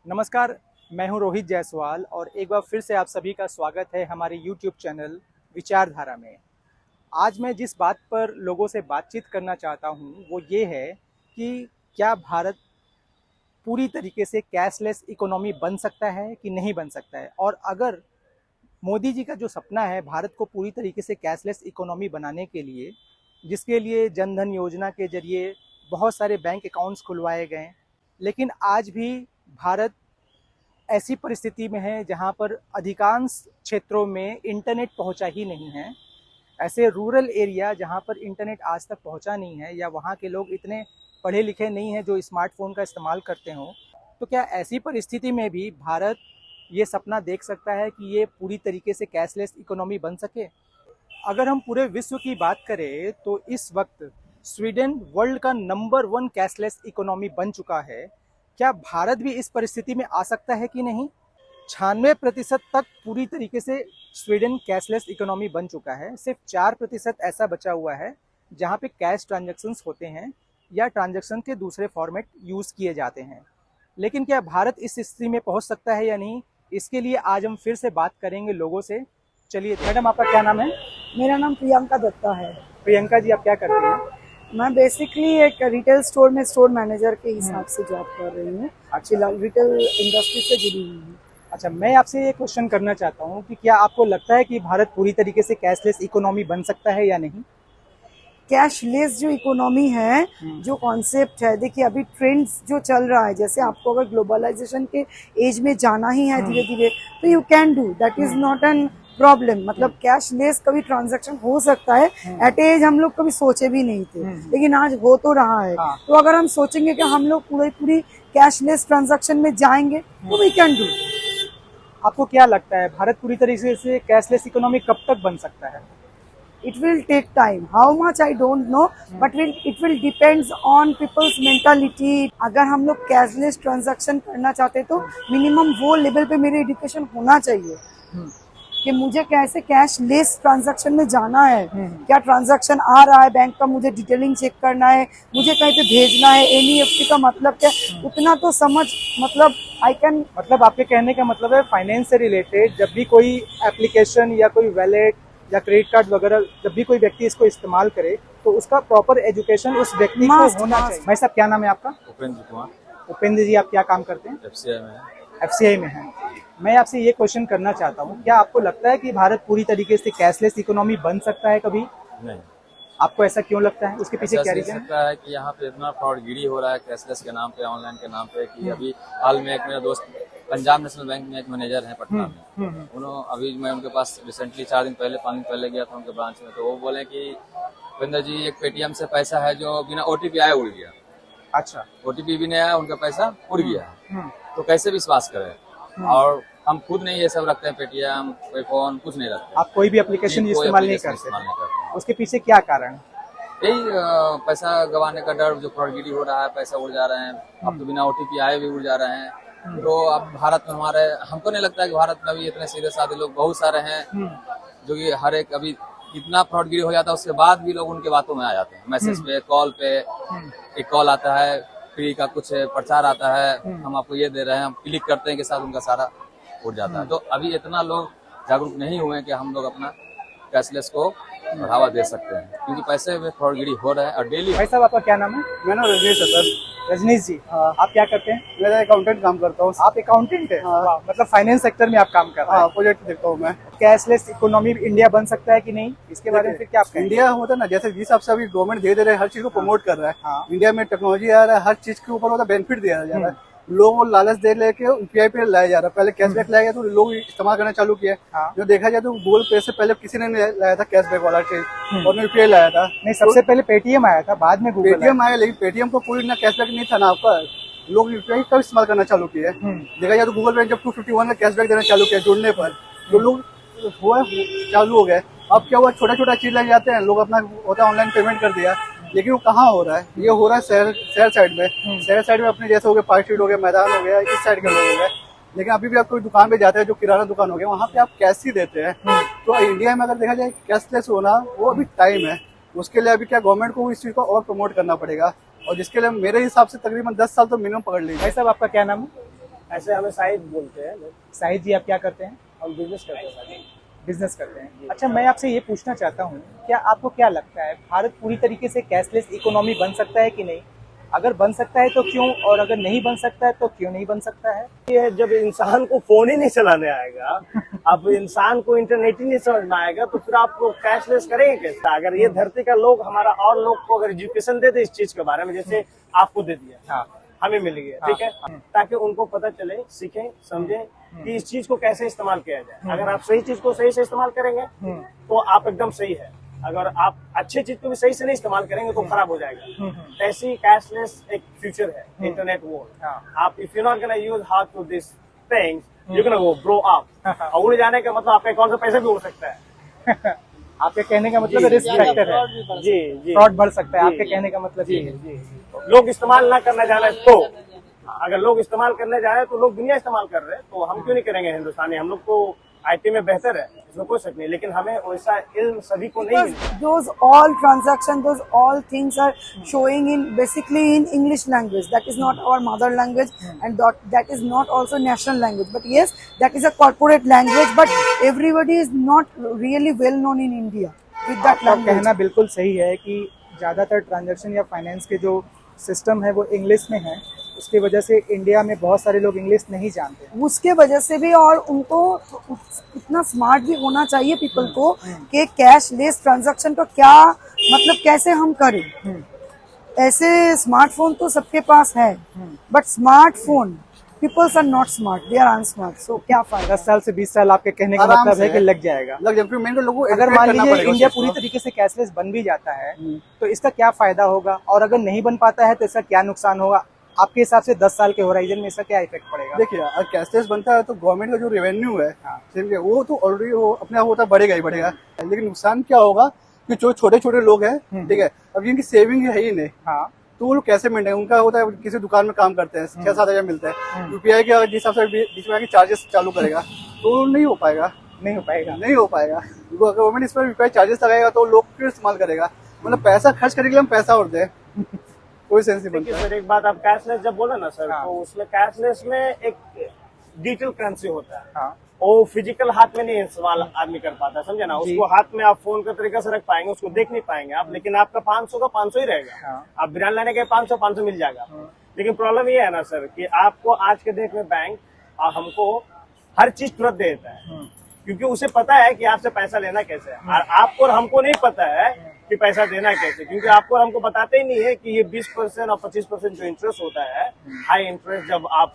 नमस्कार, मैं हूं रोहित जायसवाल और एक बार फिर से आप सभी का स्वागत है हमारे YouTube चैनल विचारधारा में। आज मैं जिस बात पर लोगों से बातचीत करना चाहता हूं वो ये है कि क्या भारत पूरी तरीके से कैशलेस इकोनॉमी बन सकता है कि नहीं बन सकता है, और अगर मोदी जी का जो सपना है भारत को पूरी तरीके से कैशलेस इकोनॉमी बनाने के लिए, जिसके लिए जन धन योजना के जरिए बहुत सारे बैंक अकाउंट्स खुलवाए गए, लेकिन आज भी भारत ऐसी परिस्थिति में है जहां पर अधिकांश क्षेत्रों में इंटरनेट पहुंचा ही नहीं है। ऐसे रूरल एरिया जहां पर इंटरनेट आज तक पहुंचा नहीं है, या वहां के लोग इतने पढ़े लिखे नहीं हैं जो स्मार्टफोन का इस्तेमाल करते हों, तो क्या ऐसी परिस्थिति में भी भारत ये सपना देख सकता है कि ये पूरी तरीके से कैशलेस इकोनॉमी बन सके? अगर हम पूरे विश्व की बात करें तो इस वक्त स्वीडन वर्ल्ड का नंबर 1 कैशलेस इकोनॉमी बन चुका है। क्या भारत भी इस परिस्थिति में आ सकता है कि नहीं? 96% तक पूरी तरीके से स्वीडन कैशलेस इकोनॉमी बन चुका है। सिर्फ 4% ऐसा बचा हुआ है जहां पे कैश ट्रांजैक्शंस होते हैं या ट्रांजैक्शन के दूसरे फॉर्मेट यूज़ किए जाते हैं। लेकिन क्या भारत इस स्थिति में पहुंच सकता है या नहीं, इसके लिए आज हम फिर से बात करेंगे लोगों से। चलिए, मैडम आपका क्या नाम है? मेरा नाम प्रियंका दत्ता है। प्रियंका जी, आप क्या करते हैं? मैं बेसिकली एक रिटेल स्टोर में स्टोर मैनेजर के हिसाब से जॉब कर रही हूँ। फिलहाल रिटेल इंडस्ट्री से जुड़ी हुई हूँ। अच्छा, मैं आपसे ये क्वेश्चन करना चाहता हूँ कि क्या आपको लगता है कि भारत पूरी तरीके से कैशलेस इकोनॉमी बन सकता है या नहीं? कैशलेस जो इकोनॉमी है, जो कॉन्सेप्ट है, देखिए अभी ट्रेंड्स जो चल रहा है, जैसे आपको अगर ग्लोबलाइजेशन के एज में जाना ही है धीरे धीरे, तो you can do that, is not an problem. मतलब कैशलेस कभी ट्रांजैक्शन हो सकता है, एट एज हम लोग कभी सोचे भी नहीं थे, लेकिन आज हो तो रहा है। तो अगर हम सोचेंगे कि हम लोग पूरी कैशलेस ट्रांजैक्शन में जाएंगे तो वी कैन डू। आपको क्या लगता है भारत पूरी तरीके से कैशलेस इकोनॉमी कब तक बन सकता है? It will take time. How much I don't know, but it will depends on people's mentality. अगर हम लोग कैशलेस ट्रांजैक्शन करना चाहते तो मिनिमम वो लेवल पे मेरी एजुकेशन होना चाहिए कि मुझे कैसे कैशलेस ट्रांजैक्शन में जाना है, क्या ट्रांजैक्शन आ रहा है बैंक का, मुझे डिटेलिंग चेक करना है, मुझे कहीं पे भेजना है, एनईएफटी का मतलब क्या, उतना तो समझ, मतलब आई कैन, मतलब आपके कहने का मतलब है फाइनेंस से रिलेटेड जब भी कोई एप्लीकेशन या कोई वैलेट या क्रेडिट कार्ड वगैरह जब भी कोई व्यक्ति इसको इस्तेमाल करे तो उसका प्रॉपर एजुकेशन उस व्यक्ति को होना चाहिए। भाई साहब, क्या नाम है आपका? उपेंद्र कुमार। उपेंद्र जी, आप क्या काम करते हैं? एफसीआई में है। एफसीआई में है। मैं आपसे ये क्वेश्चन करना चाहता हूँ, क्या आपको लगता है कि भारत पूरी तरीके से कैशलेस इकोनॉमी बन सकता है कभी? नहीं। आपको ऐसा क्यों लगता है? उसके पीछे क्या रीजन है? लगता है कि यहाँ पे इतना फ्रॉडगिरी हो रहा है कैशलेस के नाम पे, ऑनलाइन के नाम पे, कि अभी हाल में एक मेरा दोस्त पंजाब नेशनल बैंक में एक मैनेजर है पटना में, उन्होंने अभी मैं उनके पास रिसेंटली 4 दिन पहले 5 दिन पहले गया था उनके ब्रांच में, तो वो बोले कि उपेंद्र जी एक पेटीएम से पैसा है जो बिना ओटीपी आए उड़ गया। अच्छा, ओटीपी भी नहीं आया, उनका पैसा उड़ गया। तो कैसे विश्वास करें? और हम खुद नहीं ये सब रखते हैं, पेटीएम, कोई फोन, कुछ नहीं रखते। आप कोई भी एप्लीकेशन इस्तेमाल नहीं करते? उसके पीछे क्या कारण? यही पैसा गंवाने का डर, जो फ्रॉडगिरी हो रहा है, पैसा उड़ जा रहे हैं, अब तो बिना ओटीपी आए भी उड़ जा रहे हैं। तो अब भारत में हमारे, हमको नहीं लगता है कि भारत में अभी इतने सीधे साधे लोग बहुत सारे हैं जो कि हर एक, अभी इतना फ्रॉडगिरी हो जाता है उसके बाद भी लोग उनके बातों में आ जाते हैं। मैसेज पे, कॉल पे, एक कॉल आता है, फ्री का कुछ प्रचार आता है, हम आपको ये दे रहे हैं, हम क्लिक करते हैं के साथ उनका सारा उड़ जाता है। तो अभी इतना लोग जागरूक नहीं हुए कि हम लोग अपना कैशलेस को बढ़ावा दे सकते हैं, क्योंकि पैसे में फ्रॉडगिरी हो रहा है और डेली। भाई साहब, आपका क्या नाम है? मेरा नाम रजनीश है सर। रजनीश जी, आप क्या करते हैं? मेरा अकाउंटेंट काम करता हूँ। आप अकाउंटेंट है? हाँ। मतलब फाइनेंस सेक्टर में आप काम कर रहे हैं? प्रोजेक्ट देखता हूँ मैं। कैशलेस इकोनॉमी इंडिया बन सकता है कि नहीं, इसके बारे में फिर क्या आप कहेंगे? इंडिया होता है ना, जैसे जिस हिसाब से अभी गवर्नमेंट धीरे धीरे हर चीज को प्रमोट कर रहा है। हाँ। इंडिया में टेक्नोलॉजी आ रहा है, हर चीज के ऊपर बेनिफिट दिया जा रहा है। लोगों को लालच दे लेके यूपीआई पे लाया जा रहा है। पहले कैशबैक लाया गया तो लोग इस्तेमाल करना चालू किया। हाँ। जो देखा जाए तो गूगल पे से पहले किसी ने नहीं लाया था कैशबैक वाला चीज, और यूपीआई लाया था। नहीं, सबसे पहले पेटीएम आया था, बाद में गूगल पेटीएम आया, लेकिन पेटीएम को कोई ना कैशबैक नहीं था ना आपका। लोग यूपीआई का इस्तेमाल करना चालू किया। देखा जाए तो गूगल पे जब 251 का कैशबैक देना चालू किया जुड़ने पर, तो लोग हुआ चालू हो गए। अब क्या हुआ, छोटा छोटा चीज लग जाते हैं, लोग अपना होता है ऑनलाइन पेमेंट कर दिया। लेकिन वो कहाँ हो रहा है? ये हो रहा है शहर साइड में। शहर साइड में अपने जैसे हो गए, पार्क स्ट्रीट हो गया, मैदान हो गया, इस साइड के लोग हो गए। लेकिन अभी भी आप कोई दुकान पे जाते हैं, जो किराना दुकान हो गया, वहाँ पे आप कैश ही देते हैं। तो इंडिया में अगर देखा जाए कैशलेस होना, वो अभी टाइम है। उसके लिए अभी क्या गवर्नमेंट को इस चीज को और प्रमोट करना पड़ेगा, और जिसके लिए मेरे हिसाब से तकरीबन 10 साल तो मिनिमम पकड़ लीजिए। भाई साहब, आपका क्या नाम है? ऐसे हमें शाहिद बोलते हैं। शाहिद जी, आप क्या करते हैं? हम बिजनेस करते हैं। बिजनेस करते हैं। अच्छा, मैं आपसे ये पूछना चाहता हूँ, क्या आपको क्या लगता है भारत पूरी तरीके से कैशलेस इकोनॉमी बन सकता है कि नहीं? अगर बन सकता है तो क्यों, और अगर नहीं बन सकता है तो क्यों नहीं बन सकता है? ये जब इंसान को फोन ही नहीं चलाने आएगा, अब इंसान को इंटरनेट ही नहीं समझ में आएगा, तो फिर आप कैशलेस करेंगे कैसे? अगर ये धरती का लोग हमारा और लोग को अगर एजुकेशन दे दे इस चीज के बारे में, जैसे आपको दे दिया, हाँ, हमें मिल गया, ठीक है, ताकि उनको पता चले, सीखें, समझें कि इस चीज को कैसे इस्तेमाल किया जाए। अगर आप सही चीज को सही से इस्तेमाल करेंगे तो आप एकदम सही है। अगर आप अच्छी चीज को भी सही से नहीं इस्तेमाल करेंगे तो खराब हो जाएगा। ऐसी कैशलेस एक फ्यूचर है, इंटरनेट वर्ल्ड। आप if you not gonna use how to this things you gonna go bro up. और उड़ जाने का मतलब आपके अकाउंट से पैसे भी उड़ सकता है। आपके कहने का मतलब रिस्क फैक्टर है, जी जी, फ्रॉड बढ़ सकता है। आपके कहने का मतलब ये है। लोग इस्तेमाल ना करना जाने तो, अगर लोग इस्तेमाल करने जा रहे हैं तो लोग दुनिया इस्तेमाल कर रहे हैं, तो हम क्यों नहीं करेंगे? हिंदुस्तानी हम लोग तो आईटी में बेहतर है, इसमें कोई शक नहीं, लेकिन हमें वैसा इल्म सभी को नहीं मिलता। Those all transaction, those all things are showing in basically in English language. That is not our mother language, and that is not also national language. But yes, that is a corporate language. But everybody is not really well known in India with that आपका language. कहना बिल्कुल सही है कि ज़्यादातर transaction या finance के जो सिस्टम है वो इंग्लिश में है, उसकी वजह से इंडिया में बहुत सारे लोग इंग्लिश नहीं जानते। उसके वजह से भी, और उनको इतना स्मार्ट भी होना चाहिए पीपल को कि कैशलेस ट्रांजैक्शन का क्या मतलब कैसे हम करें। ऐसे स्मार्टफोन तो सबके पास है, but smartphone peoples are not smart, they are unsmart. So क्या फायदा? 10 साल से 20 साल आपके कहने का आराम मतलब है से कि लग जाएगा। लग जाए, मेन तो लोगों को अगर educate मान करना लीजिए पड़ेगा इंडिया उस चीज पूरी को। तरीके से कैशलेस बन भी जाता है तो इसका क्या फायदा होगा, और अगर नहीं बन पाता है तो इसका क्या नुकसान होगा? आपके हिसाब से 10 साल के होराइजन में इसका क्या इफेक्ट पड़ेगा? देखिए, अगर कैशलेस बनता है तो गवर्नमेंट का जो रेवेन्यू है, ठीक है, वो तो ऑलरेडी वो अपने आप होता बढ़ेगा ही बढ़ेगा। लेकिन नुकसान क्या होगा कि जो छोटे छोटे लोग हैं, ठीक है, अब जिनकी सेविंग है ही नहीं, हाँ, तो वो लोग कैसे मेंटेन? उनका होता है किसी दुकान में काम करते हैं, 6-7 हजार मिलता है। यूपीआई के अगर जिस हिसाब से बीच में आके चार्जेस चालू करेगा तो नहीं हो पाएगा, नहीं हो पाएगा। नहीं हो पाएगा। गवर्नमेंट इस पर यूपीआई चार्जेस लगाएगा तो लोग क्यों इस्तेमाल करेगा? मतलब पैसा खर्च करने के लिए हम पैसा और दें, कोई सेंस नहीं बनता। सर एक बात, आप कैशलेस जब बोले ना सर, हाँ। तो उसमें कैशलेस में एक डिजिटल करेंसी होता है। हाँ, वो फिजिकल हाथ में नहीं इस्तेमाल आदमी कर पाता, समझे ना? उसको हाथ में आप फोन का तरीका से रख पाएंगे, उसको देख नहीं पाएंगे आप, लेकिन आपका 500 का 500 ही रहेगा। हाँ। आप बिरयानी लाने के 500 मिल जाएगा। लेकिन प्रॉब्लम ये है ना सर कि आपको आज के डेट में बैंक हमको हर चीज तुरंत दे देता है, क्योंकि उसे पता है कि आपसे पैसा लेना कैसे है। और आपको और हमको नहीं पता है कि पैसा देना कैसे, क्योंकि आपको और हमको बताते ही नहीं है कि ये 20% और 25% जो इंटरेस्ट होता है, हाई इंटरेस्ट, जब आप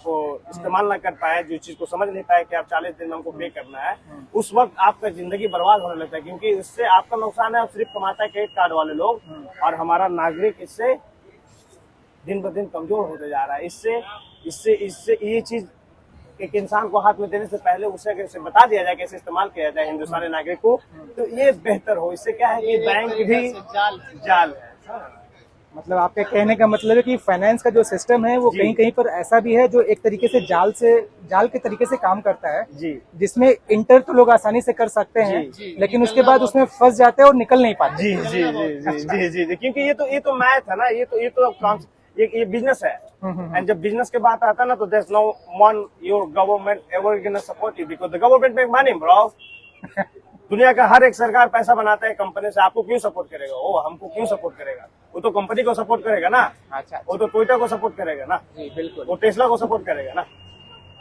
इस्तेमाल ना कर पाए, जो चीज को समझ नहीं पाए कि आप 40 दिन में हमको पे करना है, उस वक्त आपका जिंदगी बर्बाद होने लगता है। क्योंकि इससे आपका नुकसान है, सिर्फ कमाता है क्रेडिट कार्ड वाले लोग, और हमारा नागरिक इससे दिन ब दिन कमजोर होते जा रहा है। इससे ये चीज एक इंसान को हाथ में देने से पहले उसे अगर इसे बता दिया जाए कैसे इस्तेमाल किया जाए हिंदुस्तानी नागरिक को, तो ये बेहतर हो। इससे क्या है कि बैंक भी जाल है। मतलब आपके कहने का मतलब है कि फाइनेंस का जो सिस्टम है वो कहीं कहीं पर ऐसा भी है जो एक तरीके से जाल के तरीके से काम करता है, जी, जिसमें इंटर तो लोग आसानी से कर सकते हैं, लेकिन उसके बाद उसमें फंस जाते हैं और निकल नहीं पाते। जी जी जी जी जी जी, क्योंकि ये तो मैथ है ना, ये बिजनेस है। एंड जब बिजनेस के बात आता है ना, तो there is no one your government ever gonna support you, because the government make money bro. दुनिया का हर एक सरकार पैसा बनाता है कंपनी से, आपको क्यों सपोर्ट करेगा? वो हमको क्यों सपोर्ट करेगा? वो तो कंपनी को सपोर्ट करेगा ना। अच्छा, वो तो टोयोटा को सपोर्ट करेगा ना। जी बिल्कुल, वो टेस्ला को सपोर्ट करेगा ना।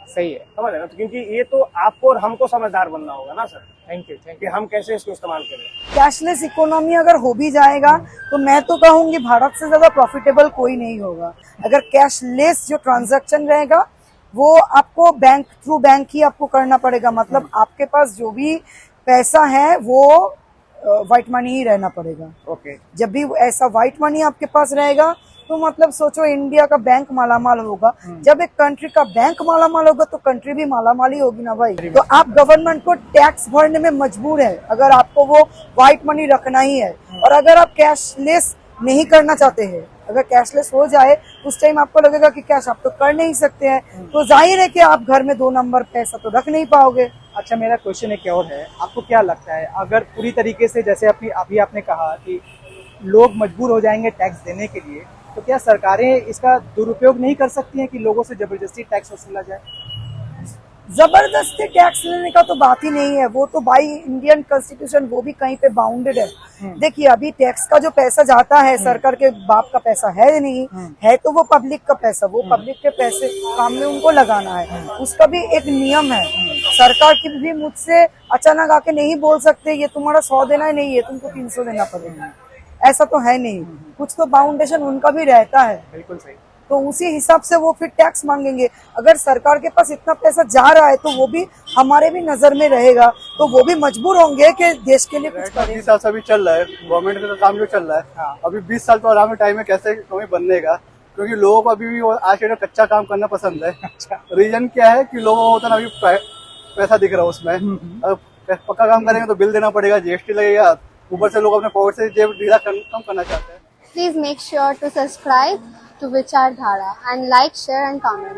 सही है, समझ रहे ना? तो क्योंकि ये तो आपको और हमको समझदार बनना होगा ना सर, थैंक यू कि हम कैसे इसको इस्तेमाल करें। कैशलेस इकोनॉमी अगर हो भी जाएगा तो मैं तो कहूंगी भारत से ज्यादा प्रॉफिटेबल कोई नहीं होगा। अगर कैशलेस जो ट्रांजैक्शन रहेगा वो आपको थ्रू बैंक ही आपको करना पड़ेगा। मतलब आपके पास जो भी पैसा है वो व्हाइट मनी ही रहना पड़ेगा। ओके, जब भी ऐसा व्हाइट मनी आपके पास रहेगा तो मतलब सोचो इंडिया का बैंक मालामाल होगा। जब एक कंट्री का बैंक मालामाल होगा तो कंट्री भी मालामाल ही होगी ना भाई। तो आप गवर्नमेंट को टैक्स भरने में मजबूर है अगर आपको वो व्हाइट मनी रखना ही है। और अगर आप कैशलेस नहीं करना चाहते हैं, अगर कैशलेस हो जाए उस टाइम आपको लगेगा कि कैश आप तो कर नहीं सकते हैं, तो जाहिर है कि आप घर में 2 नंबर पैसा तो रख नहीं पाओगे। अच्छा, मेरा क्वेश्चन एक और है, आपको क्या लगता है अगर पूरी तरीके से जैसे अभी आपने कहा कि लोग मजबूर हो जाएंगे टैक्स देने के लिए, तो क्या सरकारें इसका दुरुपयोग नहीं कर सकती हैं कि लोगों से जबरदस्ती टैक्स वसूला जाए? जबरदस्ती टैक्स लेने का तो बात ही नहीं है, वो तो बाई इंडियन कॉन्स्टिट्यूशन वो भी कहीं पे बाउंडेड है। देखिए अभी टैक्स का जो पैसा जाता है सरकार के बाप का पैसा है नहीं, है तो वो पब्लिक का पैसा, वो पब्लिक के पैसे काम में उनको लगाना है, उसका भी एक नियम है। सरकार की भी मुझसे अचानक आके नहीं बोल सकते ये तुम्हारा 100 देना है, नहीं ये तुमको 300 देना पड़ेगा, ऐसा तो है नहीं। कुछ तो बाउंडेशन उनका भी रहता है, बिल्कुल सही। तो उसी हिसाब से वो फिर टैक्स मांगेंगे। अगर सरकार के पास इतना पैसा जा रहा है तो वो भी हमारे भी नजर में रहेगा, तो वो भी मजबूर होंगे कि देश के लिए कुछ करें। 20 साल से अभी चल रहा है गवर्नमेंट का काम जो चल रहा है। हाँ। अभी 20 साल तो आराम में टाइम है कैसे इकोनॉमी बनने का, क्योंकि लोगों को अभी भी वो आज के डेट में कच्चा काम करना पसंद है। अच्छा। रीजन क्या है कि लोगों को उतना अभी पैसा दिख रहा है उसमें। अब पक्का काम करेंगे तो बिल देना पड़ेगा, जीएसटी लगेगा, ऊपर से लोग अपने पॉकेट से जेब ढीला कम करना चाहते हैं। Please make sure to subscribe to Vichardhara and like, share and comment.